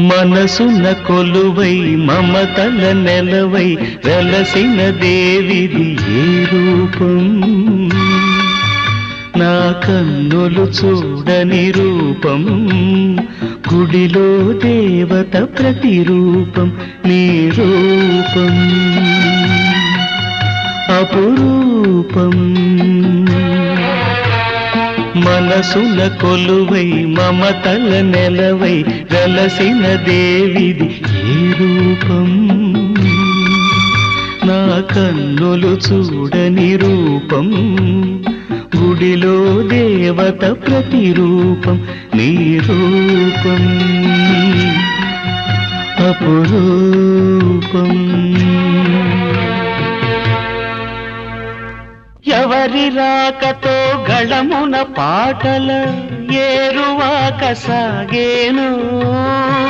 మనసున కొలువై మమతల నెలవై వెలసిన దేవిది ఏ రూపం, నా కన్నులు చూడని రూపం, గుడిలో దేవత ప్రతిరూపం నీ రూపం అపురూపం. మనసున కొలువై మమతల నెలవై వెలసిన దేవిది ఏ రూపం, నా కన్నులు చూడని రూపం, గుడిలో దేవత ప్రతిరూపం నీ రూపం అపురూపం. ఎవరి రాకతో గళమున పాటల ఏరువాక సాగేను,